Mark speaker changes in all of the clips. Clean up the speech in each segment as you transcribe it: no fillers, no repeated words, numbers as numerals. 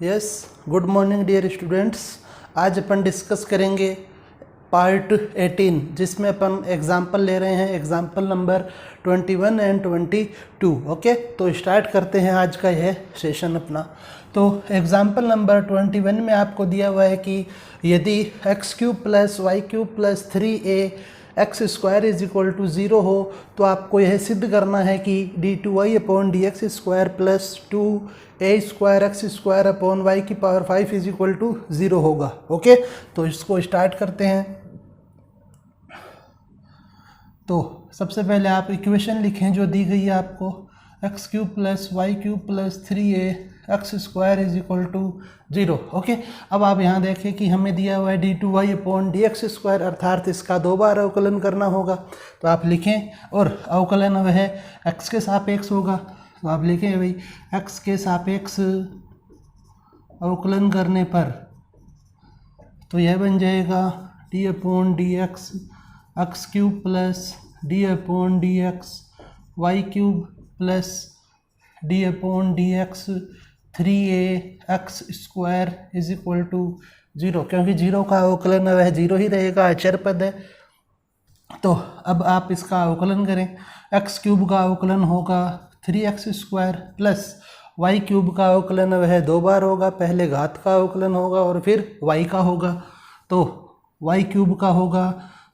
Speaker 1: Yes, good morning dear students. आज अपन discuss करेंगे पार्ट 18 जिसमें अपन एग्जाम्पल ले रहे हैं, एग्जाम्पल नंबर 21 एंड 22। ओके, तो स्टार्ट करते हैं आज का यह सेशन अपना। तो एग्जाम्पल नंबर 21 में आपको दिया हुआ है कि यदि X cube plus Y cube plus 3a X square is equal to 0 हो तो आपको यह सिद्ध करना है कि d2y upon D x square plus 2a square X square upon Y की पावर 5 इज इक्वल टू 0 होगा। ओके, तो इसको स्टार्ट करते हैं। तो सबसे पहले आप इक्वेशन लिखें जो दी गई है आपको, X cube plus Y cube plus 3a X square is equal to 0। Okay, अब आप यहाँ देखें कि हमें दिया हुआ है d2y upon D x square, अर्थात इसका 2 बार अवकलन करना होगा। तो आप लिखें, और अवकलन वह है x के सापेक्ष होगा। तो आप लिखें भाई x के सापेक्ष अवकलन करने पर तो यह बन जाएगा d upon D X X cube plus D upon D X Y cube plus D upon D X 3a X square is equal to 0, क्योंकि 0 का अवकलन वह 0 ही रहेगा, अचर पद है। तो अब आप इसका अवकलन करें, एक्स क्यूब का अवकलन होगा 3x square plus Y cube का अवकलन वह 2 बार होगा, पहले घात का अवकलन होगा और फिर y का होगा। तो वाई क्यूब का होगा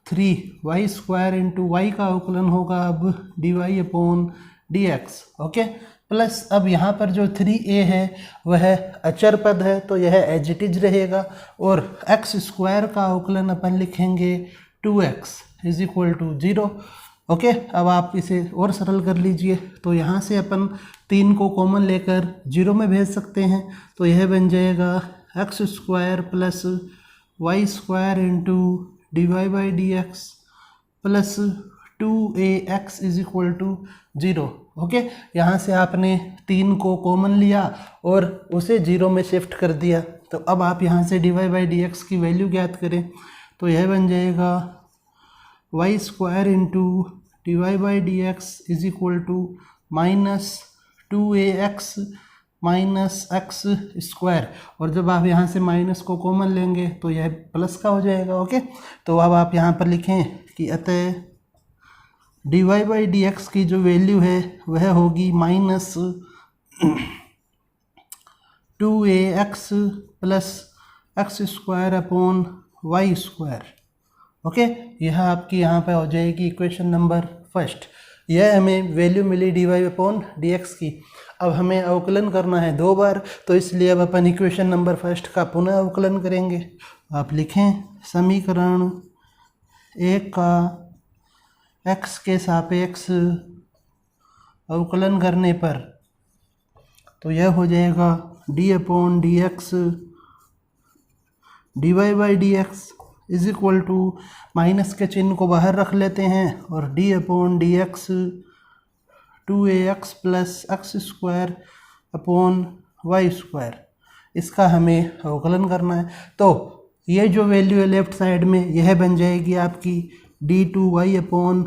Speaker 1: 3y स्क्वायर इंटू वाई का अवकलन होगा अब dy upon D X. Okay, plus अब यहाँ पर जो 3a है वह अचर पद है तो यह एज इट इज रहेगा, और एक्स स्क्वायर का अवकलन अपन लिखेंगे 2x is equal to 0। Okay, अब आप इसे और सरल कर लीजिए। तो यहाँ से अपन 3 को कॉमन लेकर 0 में भेज सकते हैं। तो यह बन जाएगा X square plus Y square into D Y by D X plus 2ax is equal to 0। Okay, यहाँ से आपने 3 को कॉमन लिया और उसे 0 में शिफ्ट कर दिया। तो अब आप यहाँ से D Y by D x की वैल्यू ज्ञात करें। तो यह बन जाएगा Y square into D Y by D X is equal to minus 2ax minus x square, और जब आप यहाँ से माइनस को कॉमन लेंगे तो यह प्लस का हो जाएगा। ओके, तो अब आप यहाँ पर लिखें कि अतः D Y by D x की जो वैल्यू है वह होगी minus 2ax plus X square upon Y square. Okay, यह आपकी यहाँ पे हो जाएगी इक्वेशन नंबर फर्स्ट। यह हमें वैल्यू मिली d Y upon D x की। अब हमें अवकलन करना है 2 बार, तो इसलिए अब अपन इक्वेशन नंबर फर्स्ट का पुनः अवकलन करेंगे। आप लिखें समीकरण 1 का x के सापेक्ष अवकलन करने पर तो यह हो जाएगा d upon D X D Y by D X is equal to, minus के चिन्ह को बाहर रख लेते हैं, और d upon D X 2ax plus X square upon Y square, इसका हमें अवकलन करना है। तो ये जो वैल्यू है लेफ्ट साइड में यह बन जाएगी आपकी d2y upon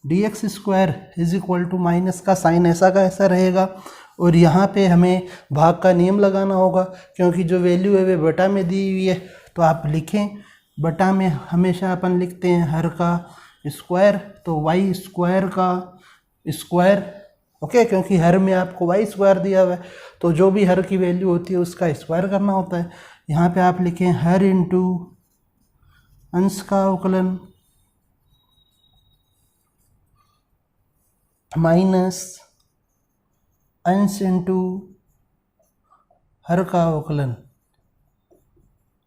Speaker 1: D x square is equal to, minus का साइन ऐसा का ऐसा रहेगा, और यहाँ पे हमें भाग का नियम लगाना होगा क्योंकि जो वैल्यू है वे बटा में दी हुई है। तो आप लिखें, बटा में हमेशा अपन लिखते हैं हर का स्क्वायर, तो वाई स्क्वायर का स्क्वायर। ओके, क्योंकि हर में आपको वाई स्क्वायर दिया हुआ है तो जो भी हर की वैल्यू होती है उसका स्क्वायर करना होता है। यहाँ पे आप लिखें हर इंटू अंश का अवकलन माइनस अंश इंटू हर का अवकलन।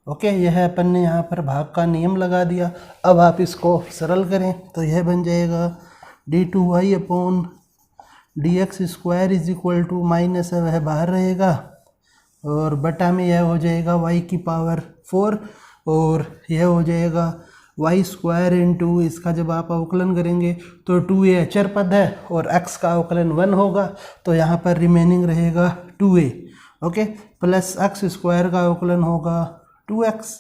Speaker 1: ओके, यह अपन ने यहाँ पर भाग का नियम लगा दिया। अब आप इसको सरल करें तो यह बन जाएगा d2y upon D x square is equal to, minus है वह बाहर रहेगा और बटा में यह हो जाएगा y की पावर 4, और यह हो जाएगा वाई स्क्वायर इंटू, इसका जब आप अवकलन करेंगे तो 2a अचर पद है और x का अवकलन 1 होगा, तो यहाँ पर रिमेनिंग रहेगा 2a। Okay, plus X square का अवकलन होगा 2x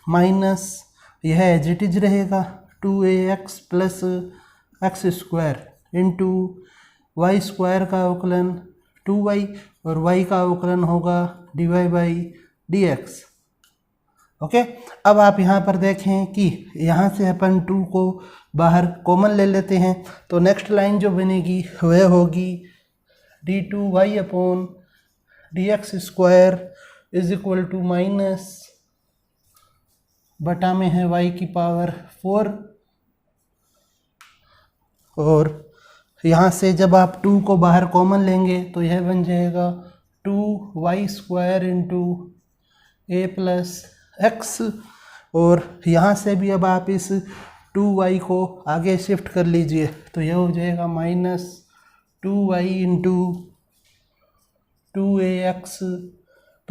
Speaker 1: माइनस यह एज इट इज रहेगा 2ax plus X square into Y square का अवकलन 2y और y का अवकलन होगा dy/dx। ओके, अब आप यहाँ पर देखें कि यहाँ से अपन 2 को बाहर कॉमन ले लेते हैं, तो नेक्स्ट लाइन जो बनेगी वह होगी d2y/dx² is equal to minus बटा में है y⁴, और यहाँ से जब आप 2 को बाहर कॉमन लेंगे तो यह बन जाएगा 2y² a + x, और यहाँ से भी अब आप इस 2y को आगे शिफ्ट कर लीजिए तो यह हो जाएगा -2y × 2ax +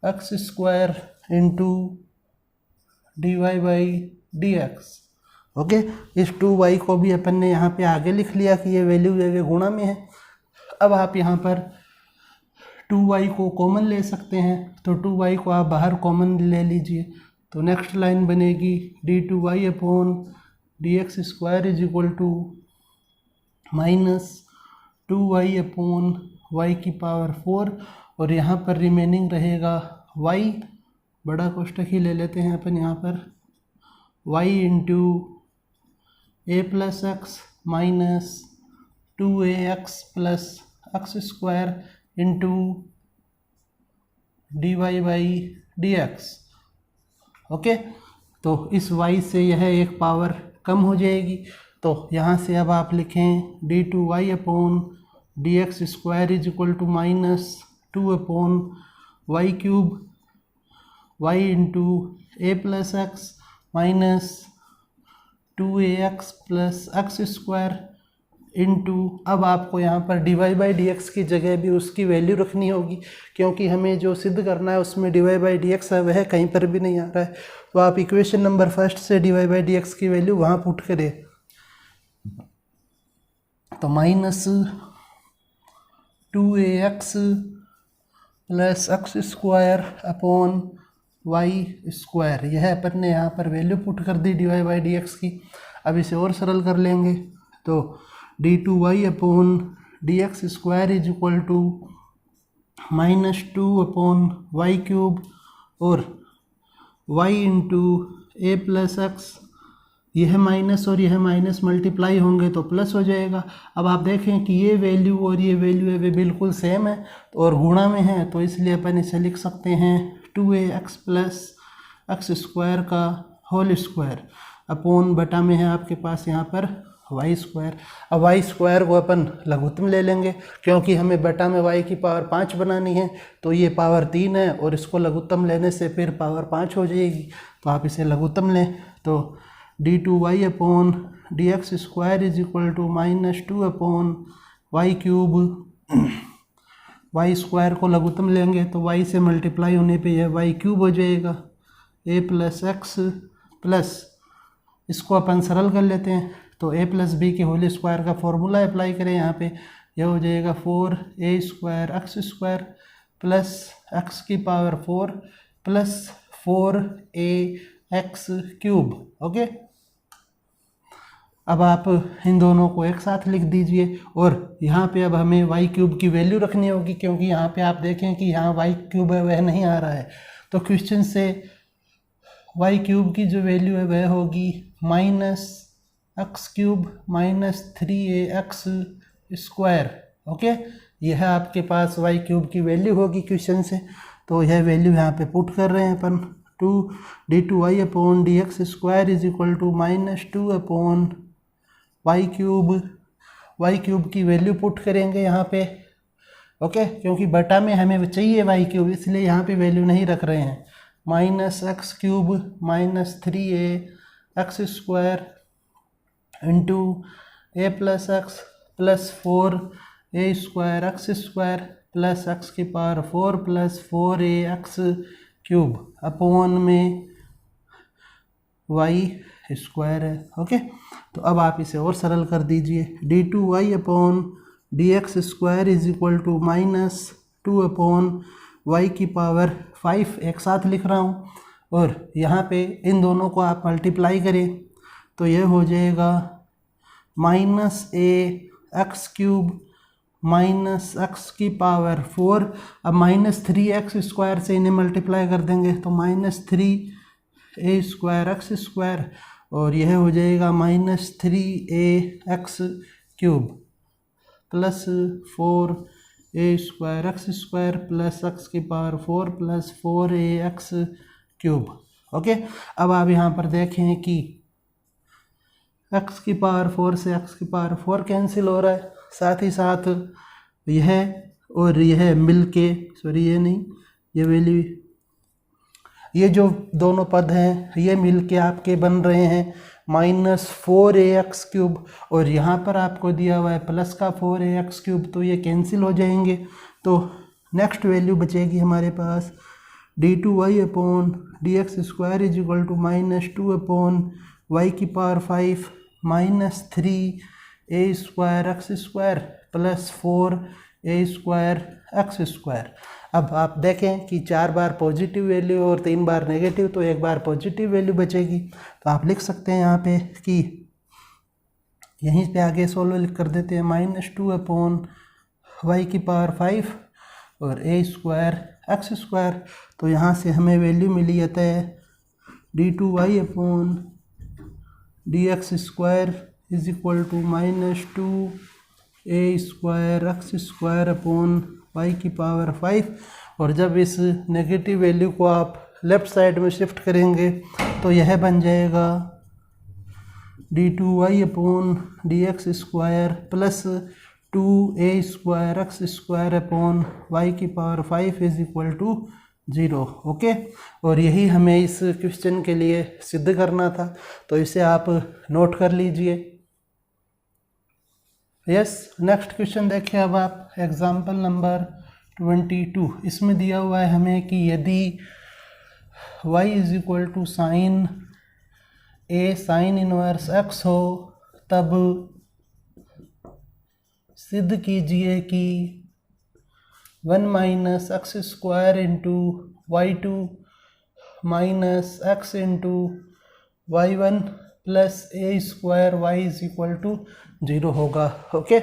Speaker 1: x² × dy/dx। Okay, इस 2y को भी अपन ने यहाँ पे आगे लिख लिया कि ये वैल्यू ये गुणा में है। अब आप यहाँ पर 2y को कॉमन ले सकते हैं, तो 2y को आप बाहर कॉमन ले लीजिए, तो नेक्स्ट लाइन बनेगी d2y/dx² is equal to -2y/y⁴, और यहाँ पर रिमेनिंग रहेगा y, बड़ा कोष्ठक ही ले लेते हैं अपन यहाँ पर, y × a + x minus 2ax + x² × dy/dx। Okay, तो इस y से यह एक पावर कम हो जाएगी, तो यहाँ से अब आप लिखें d2y/dx² is equal to -2y³ y × a + x minus 2ax + x² into, अब आपको यहाँ पर dy/dx की जगह भी उसकी वैल्यू रखनी होगी, क्योंकि हमें जो सिद्ध करना है उसमें dy/dx है वह कहीं पर भी नहीं आ रहा है, तो आप इक्वेशन नंबर 1 से dy/dx की वैल्यू वहाँ पुट करें, तो -2ax + x² यह अपन ने यहाँ पर वैल्यू पुट कर दी dy/dx की। अब इसे और सरल कर लेंगे, तो d2y/dx² is equal to -2y³ और y × a + x, यह माइनस और यह माइनस मल्टीप्लाई होंगे तो प्लस हो जाएगा। अब आप देखें कि ये वैल्यू और ये वैल्यू है वे बिल्कुल सेम है और गुणा में है, तो इसलिए अपन इसे लिख सकते हैं 2ax + x² का होल² अपॉन बटा में है आपके पास यहाँ पर y²। अब y² को अपन लघुत्तम ले लेंगे, क्योंकि हमें बटा में y⁵ बनानी है, तो ये पावर 3 है और इसको लघुत्तम लेने से फिर पावर 5 हो जाएगी, तो आप इसे लघुत्तम लें, तो d2y/dx² is equal to -2y³ y² को लघुत्तम लेंगे तो y से मल्टीप्लाई होने पे यह y³ हो जाएगा a + x प्लस, इसको अपन सरल कर लेते हैं, तो a + b के होल² का फॉर्मूला अप्लाई करें यहाँ पे, यह हो जाएगा 4a² x² plus x⁴ plus 4ax³। Okay, अब आप इन दोनों को एक साथ लिख दीजिए, और यहाँ पे अब हमें y³ की वैल्यू रखनी होगी, क्योंकि यहाँ पे आप देखें कि यहाँ y³ है वह नहीं आ रहा है, तो क्वेश्चन से y³ की जो वैल्यू है वह होगी -x³ - 3ax²। ओके, यह आपके पास y³ की वैल्यू होगी क्वेश्चन से, तो यह वैल्यू यहाँ पे पुट कर रहे हैं अपन, d2y/dx² is equal to -2y³ y³ की वैल्यू पुट करेंगे यहाँ पे। ओके, क्योंकि बटा में हमें चाहिए y³ इसलिए यहाँ पे वैल्यू नहीं रख रहे हैं, -x³ - 3ax² into a + x plus 4a² plus x⁴ plus 4ax³ upon में y² है। ओके, तो अब आप इसे और सरल कर दीजिए, d2y/dx² is equal to -2y/5 एक साथ लिख रहा हूँ, और यहाँ पे इन दोनों को आप मल्टीप्लाई करें तो यह हो जाएगा -ax³ माइनस एक्स की पावर 4। अब माइनस 3x² से इन्हें मल्टीप्लाई कर देंगे तो -3a² और यह हो जाएगा -3ax³ plus 4a² plus x की पावर 4 प्लस 4ax³। ओके, अब आप यहाँ पर देखें कि x की पावर 4 से x की पावर 4 कैंसिल हो रहा है, साथ ही साथ यह और यह मिल के, सॉरी ये नहीं, ये वैल्यू, ये जो दोनों पद हैं ये मिल के आपके बन रहे हैं -4ax³ और यहाँ पर आपको दिया हुआ है प्लस का 4ax³, तो ये कैंसिल हो जाएंगे। तो नेक्स्ट वैल्यू बचेगी हमारे पास d2y/dx² -2/y की पावर 5 -3a² प्लस 4a² अब आप देखें कि 4 बार पॉजिटिव वैल्यू और 3 बार नेगेटिव, तो एक बार पॉजिटिव वैल्यू बचेगी। तो आप लिख सकते हैं यहाँ पे कि यहीं पे आगे सोल्व कर देते हैं -2/y की पावर 5 और a²x²। तो यहाँ से हमें वैल्यू मिली है d2y/dx² -2a²x²/y की पावर 5। और जब इस नेगेटिव वैल्यू को आप लेफ़्ट साइड में शिफ्ट करेंगे तो यह बन जाएगा d2y/dx² प्लस 2a²x²/y की पावर 5 0। ओके, और यही हमें इस क्वेश्चन के लिए सिद्ध करना था, तो इसे आप नोट कर लीजिए। यस, नेक्स्ट क्वेश्चन देखिए अब आप, एग्जाम्पल नंबर 22। इसमें दिया हुआ है हमें कि यदि y = sin a sin inverse x हो तब सिद्ध कीजिए कि 1 - x² × y2 - x × y1 plus a² y = 0 होगा। ओके,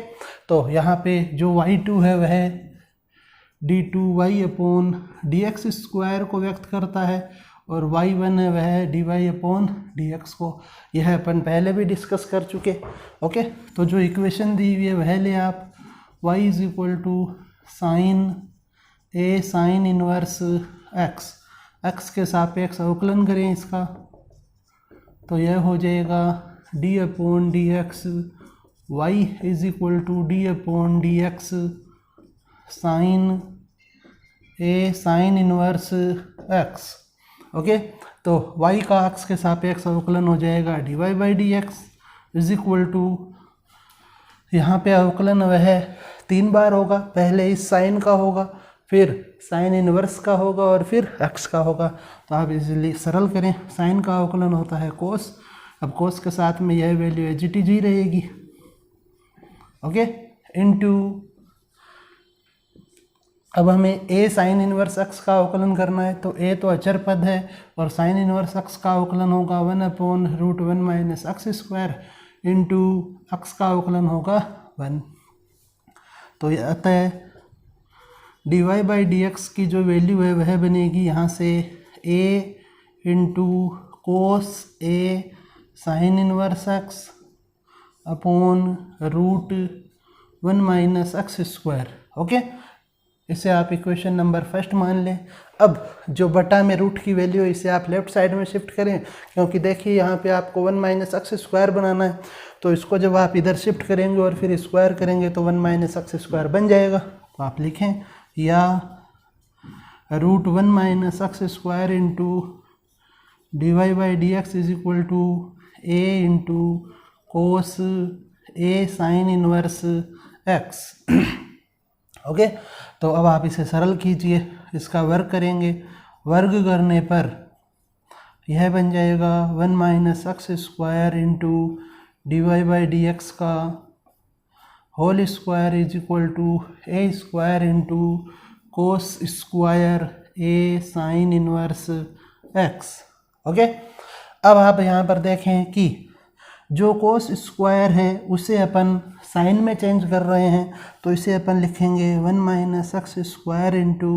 Speaker 1: तो यहाँ पे जो y2 है वह d2y/dx² को व्यक्त करता है और y1 है वह dy/dx को। यह अपन पहले भी डिस्कस कर चुके। ओके, तो जो इक्वेशन दी हुई है वह ले आप, y = sin a sin inverse x के सापेक्ष अवकलन करें इसका, तो यह हो जाएगा d/dx y = d/dx sin a sin inverse x। Okay, तो y का x के सापेक्ष अवकलन हो जाएगा dy/dx = यहाँ पे अवकलन वह 3 बार होगा, पहले इस साइन का होगा, फिर साइन इनवर्स का होगा और फिर x का होगा। तो आप इजीली सरल करें, साइन का अवकलन होता है कोस, अब कोस के साथ में यह वैल्यू एज इट इज ही रहेगी। ओके, इनटू, अब हमें a साइन इनवर्स x का अवकलन करना है, तो a तो अचर पद है और साइन इनवर्स x का अवकलन होगा 1/√1 - x² इंटू x का अवकलन होगा 1। तो अतः dy/dx की जो वैल्यू है वह बनेगी यहाँ से a × cos a sine inverse x /√1 - x²। Okay, इसे आप इक्वेशन नंबर 1 मान लें। अब जो बटा में रूट की वैल्यू है इसे आप लेफ्ट साइड में शिफ्ट करें, क्योंकि देखिए यहाँ पे आपको 1 - x² बनाना है, तो इसको जब आप इधर शिफ्ट करेंगे और फिर स्क्वायर करेंगे तो 1 - x² बन जाएगा। तो आप लिखें या √1 - x² into dy/dx = a × cos a sine inverse x। Okay, तो अब आप इसे सरल कीजिए, इसका वर्ग करेंगे, वर्ग करने पर यह बन जाएगा 1 - x² इंटू dy/dx का whole square = a² into cos square a sine inverse x। Okay, अब आप यहाँ पर देखें कि जो कोस स्क्वायर है उसे अपन साइन में चेंज कर रहे हैं तो इसे अपन लिखेंगे 1 minus x square into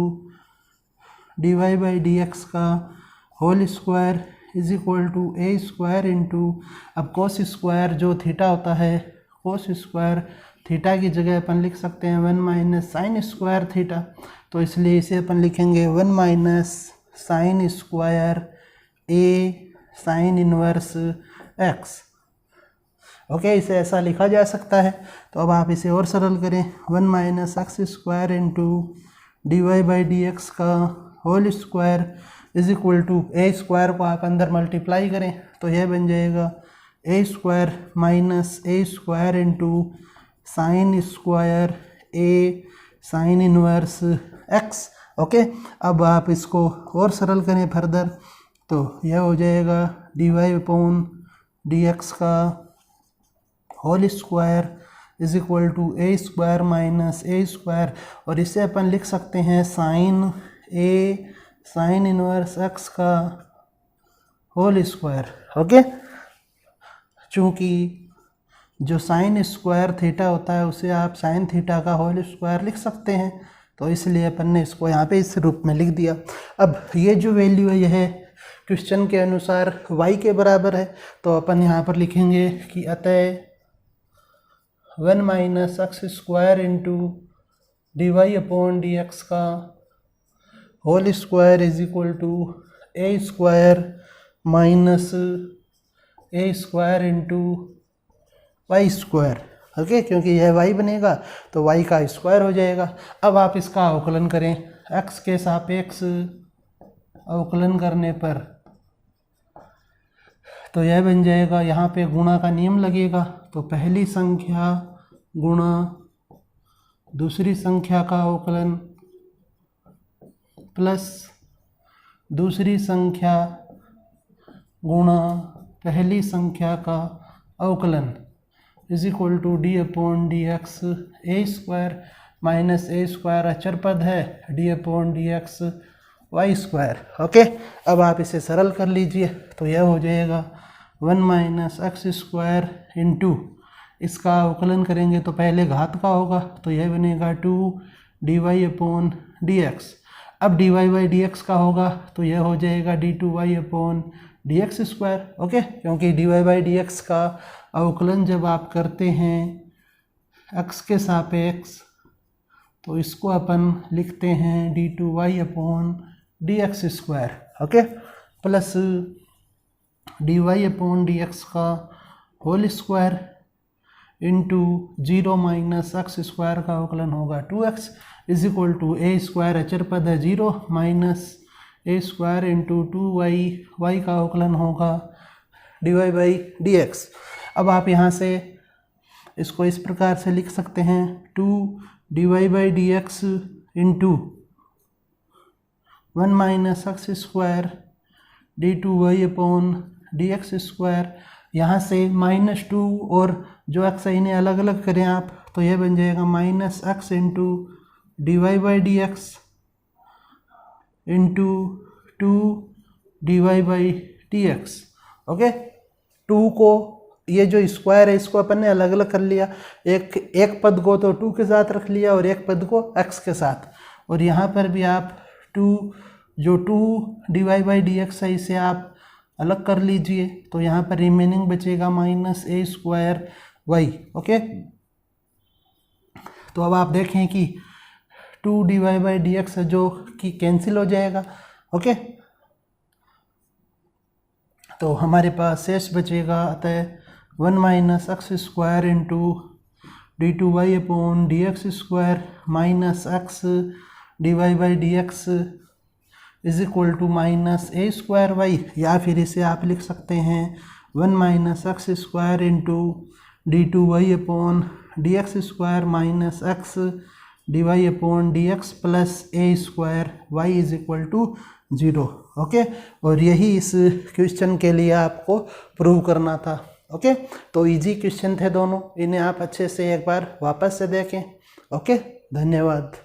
Speaker 1: D Y by D x का whole square is equal to a square into, अब कोस स्क्वायर जो थीटा होता है, कोस स्क्वायर थीटा की जगह अपन लिख सकते हैं 1 माइनस साइन स्क्वायर थीटा, तो इसलिए इसे अपन लिखेंगे 1 minus sign square a sine inverse x. Okay, इसे ऐसा लिखा जा सकता है। तो अब आप इसे और सरल करें, 1 minus x square into D Y by D x का whole square is equal to a square को आप अंदर मल्टीप्लाई करें तो यह बन जाएगा a square minus A square into sine square a sine inverse x. Okay, अब आप इसको और सरल करें फर्दर तो यह हो जाएगा d Y upon D x का whole square is equal to a square minus A square, और इसे अपन लिख सकते हैं sine a sine inverse x का होल स्क्वायर। ओके, चूँकि जो साइन स्क्वायर थीटा होता है उसे आप साइन थीटा का होल स्क्वायर लिख सकते हैं, तो इसलिए अपन ने इसको यहाँ पे इस रूप में लिख दिया। अब ये जो वैल्यू है यह क्वेश्चन के अनुसार y के बराबर है, तो अपन यहाँ पर लिखेंगे कि अतः 1 minus x square into D Y upon D x का whole square is equal to a square minus A square into Y square. Okay, क्योंकि यह y बनेगा तो y का स्क्वायर हो जाएगा। अब आप इसका अवकलन करें, x के सापेक्ष अवकलन करने पर तो यह बन जाएगा, यहाँ पे गुणा का नियम लगेगा, तो पहली संख्या गुणा दूसरी संख्या का अवकलन प्लस दूसरी संख्या गुणा पहली संख्या का अवकलन is equal to D upon D X A square minus A square अचर पद है, D upon D X Y square. Okay, अब आप इसे सरल कर लीजिए तो यह हो जाएगा 1 माइनस एक्स स्क्वायर इंटू, इसका अवकलन करेंगे तो पहले घात का होगा तो यह बनेगा 2 D Y upon D x. अब d Y by D x का होगा तो यह हो जाएगा d two Y upon D x square. Okay, क्योंकि d Y by D x का अवकलन जब आप करते हैं एक्स के सापेक्ष तो इसको अपन लिखते हैं d two Y upon D x square. Okay, plus d Y upon D x का whole square into 0 minus x square का अवकलन होगा 2x is equal to a square अचर पद है 0 माइनस ए स्क्वायर इंटू 2y, y का अवकलन होगा d Y by D x. अब आप यहाँ से इसको इस प्रकार से लिख सकते हैं 2 D Y by D X into 1 minus x square D two Y upon D x square. यहाँ से -2 और जो एक्स है इन्हें अलग अलग करें आप तो यह बन जाएगा minus X into D Y by D X into 2 D Y by D X. Okay, 2 को ये जो स्क्वायर है इसको अपन ने अलग अलग कर लिया, एक पद को तो 2 के साथ रख लिया और एक पद को x के साथ, और यहाँ पर भी आप 2 D Y by D X है इसे आप अलग कर लीजिए तो यहाँ पर रिमेनिंग बचेगा माइनस ए स्क्वायर वाई। ओके, तो अब आप देखें कि 2 D Y by D X है जो कि कैंसिल हो जाएगा। ओके, तो हमारे पास शेष बचेगा अतः 1 minus x square into D two Y upon D x square minus X D Y by D X is equal to minus A square Y, या फिर इसे आप लिख सकते हैं 1 minus x square into D two Y upon D x square minus X D Y upon D X plus A square Y is equal to 0। Okay, और यही इस क्वेश्चन के लिए आपको प्रूव करना था। ओके, तो इजी क्वेश्चन थे दोनों, इन्हें आप अच्छे से एक बार वापस से देखें। ओके, धन्यवाद।